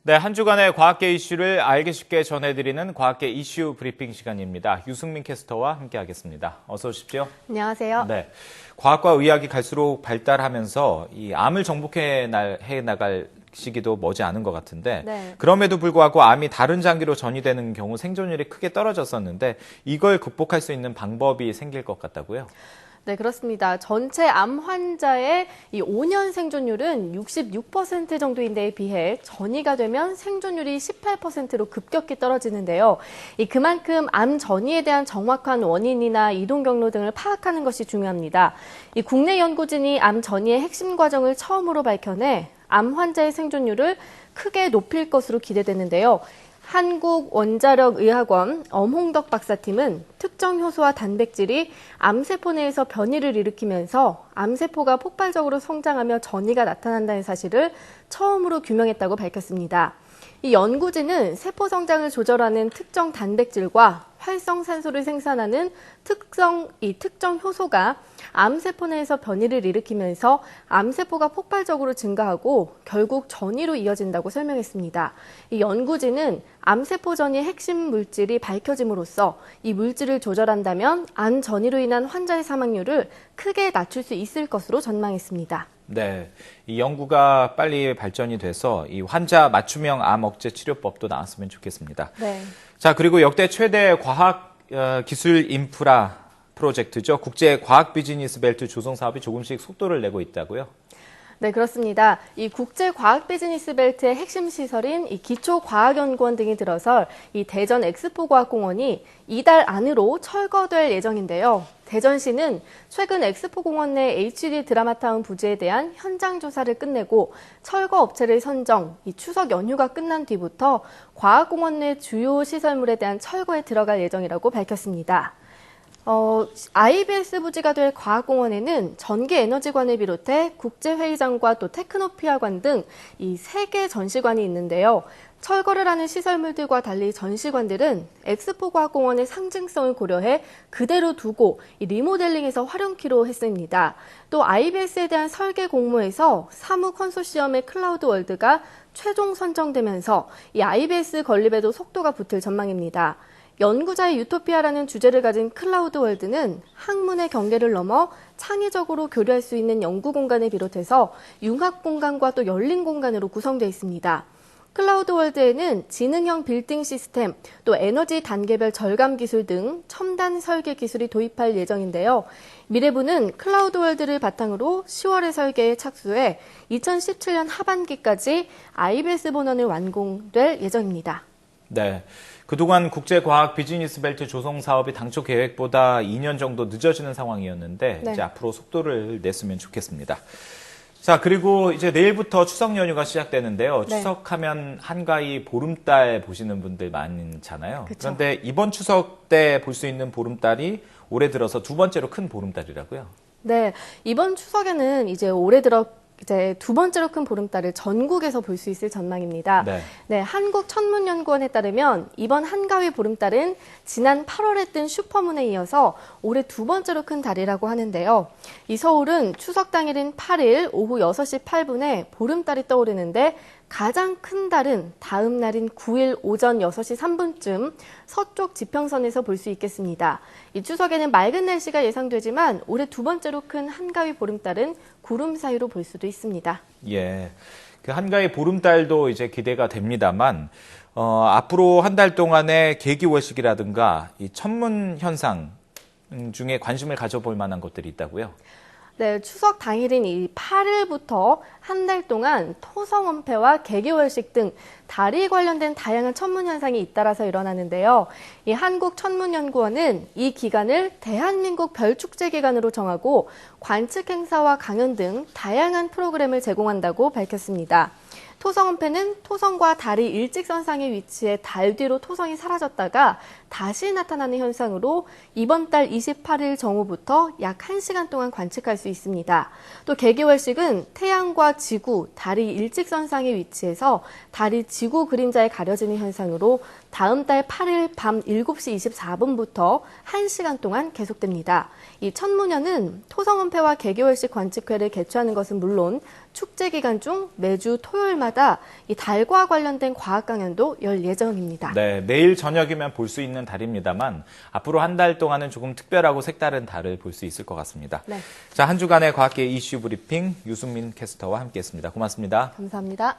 네, 한 주간의 과학계 이슈를 알기 쉽게 전해드리는 과학계 이슈 브리핑 시간입니다. 유승민 캐스터와 함께하겠습니다. 어서 오십시오. 안녕하세요. 네, 과학과 의학이 갈수록 발달하면서 이 암을 정복해 나갈 시기도 머지않은 것 같은데 그럼에도 불구하고 암이 다른 장기로 전이되는 경우 생존율이 크게 떨어졌었는데 이걸 극복할 수 있는 방법이 생길 것 같다고요? 네, 그렇습니다. 전체 암 환자의 이 5년 생존율은 66% 정도인 데에 비해 전이가 되면 생존율이 18%로 급격히 떨어지는데요. 그만큼 암 전이에 대한 정확한 원인이나 이동 경로 등을 파악하는 것이 중요합니다. 국내 연구진이 암 전이의 핵심 과정을 처음으로 밝혀내 암 환자의 생존율을 크게 높일 것으로 기대되는데요. 한국원자력의학원 엄홍덕 박사팀은 특정 효소와 단백질이 암세포 내에서 변이를 일으키면서 암세포가 폭발적으로 성장하며 전이가 나타난다는 사실을 처음으로 규명했다고 밝혔습니다. 이 연구진은 세포 성장을 조절하는 특정 단백질과 활성산소를 생산하는 특정 효소가 암세포 내에서 변이를 일으키면서 암세포가 폭발적으로 증가하고 결국 전이로 이어진다고 설명했습니다. 이 연구진은 암세포 전이의 핵심 물질이 밝혀짐으로써 이 물질을 조절한다면 암 전이로 인한 환자의 사망률을 크게 낮출 수 있을 것으로 전망했습니다. 네, 이 연구가 빨리 발전이 돼서 이 환자 맞춤형 암 억제 치료법도 나왔으면 좋겠습니다. 네. 자, 그리고 역대 최대 과학 기술 인프라 프로젝트죠. 국제 과학 비즈니스 벨트 조성 사업이 조금씩 속도를 내고 있다고요? 네, 그렇습니다. 이 국제 과학 비즈니스 벨트의 핵심 시설인 이 기초과학연구원 등이 들어설 이 대전 엑스포과학공원이 이달 안으로 철거될 예정인데요. 대전시는 최근 엑스포공원 내 HD 드라마타운 부지에 대한 현장 조사를 끝내고 철거 업체를 선정, 이 추석 연휴가 끝난 뒤부터 과학공원 내 주요 시설물에 대한 철거에 들어갈 예정이라고 밝혔습니다. IBS 부지가 될 과학공원에는 전기에너지관을 비롯해 국제회의장과 또 테크노피아관 등 이 3개 전시관이 있는데요. 철거를 하는 시설물들과 달리 전시관들은 엑스포과학공원의 상징성을 고려해 그대로 두고 리모델링해서 활용키로 했습니다. 또 IBS에 대한 설계 공모에서 사무 컨소시엄의 클라우드월드가 최종 선정되면서 이 IBS 건립에도 속도가 붙을 전망입니다. 연구자의 유토피아라는 주제를 가진 클라우드 월드는 학문의 경계를 넘어 창의적으로 교류할 수 있는 연구 공간을 비롯해서 융합 공간과 또 열린 공간으로 구성되어 있습니다. 클라우드 월드에는 지능형 빌딩 시스템, 또 에너지 단계별 절감 기술 등 첨단 설계 기술이 도입할 예정인데요. 미래부는 클라우드 월드를 바탕으로 10월에 설계에 착수해 2017년 하반기까지 IBS 본원을 완공될 예정입니다. 네. 그동안 국제과학 비즈니스 벨트 조성 사업이 당초 계획보다 2년 정도 늦어지는 상황이었는데 이제 앞으로 속도를 냈으면 좋겠습니다. 자, 그리고 이제 내일부터 추석 연휴가 시작되는데요. 추석하면 한가히 보름달 보시는 분들 많잖아요. 그쵸. 그런데 이번 추석 때 볼 수 있는 보름달이 올해 들어서 두 번째로 큰 보름달이라고요? 네, 이번 추석에는 이제 올해 들어 두 번째로 큰 보름달을 전국에서 볼 수 있을 전망입니다. 네, 한국천문연구원에 따르면 이번 한가위 보름달은 지난 8월에 뜬 슈퍼문에 이어서 올해 두 번째로 큰 달이라고 하는데요. 이 서울은 추석 당일인 8일 오후 6시 8분에 보름달이 떠오르는데 가장 큰 달은 다음 날인 9일 오전 6시 3분쯤 서쪽 지평선에서 볼 수 있겠습니다. 이 추석에는 맑은 날씨가 예상되지만 올해 두 번째로 큰 한가위 보름달은 구름 사이로 볼 수도 있습니다. 예, 그 한가위 보름달도 이제 기대가 됩니다만 앞으로 한 달 동안의 계기월식이라든가 이 천문 현상 중에 관심을 가져볼 만한 것들이 있다고요? 네, 추석 당일인 이 8일부터 한 달 동안 토성원패와 개개월식 등 달이 관련된 다양한 천문 현상이 잇따라서 일어나는데요. 이 한국천문연구원은 이 기간을 대한민국 별축제 기간으로 정하고 관측 행사와 강연 등 다양한 프로그램을 제공한다고 밝혔습니다. 토성원패는 토성과 달이 일직선상에 위치해 달 뒤로 토성이 사라졌다가 다시 나타나는 현상으로 이번 달 28일 정오부터 약 1시간 동안 관측할 수 있습니다. 또 개개월식은 태양과 지구, 달이 일직선상에 위치해서 달이 지구 그림자에 가려지는 현상으로 다음 달 8일 밤 7시 24분부터 1시간 동안 계속됩니다. 이 천문연은 토성원패와 개개월식 관측회를 개최하는 것은 물론 축제 기간 중 매주 토요일마다 이 달과 관련된 과학 강연도 열 예정입니다. 네, 내일 저녁이면 볼 수 있는 달입니다만 앞으로 한 달 동안은 조금 특별하고 색다른 달을 볼 수 있을 것 같습니다. 네. 자, 한 주간의 과학계 이슈 브리핑 유승민 캐스터와 함께했습니다. 고맙습니다. 감사합니다.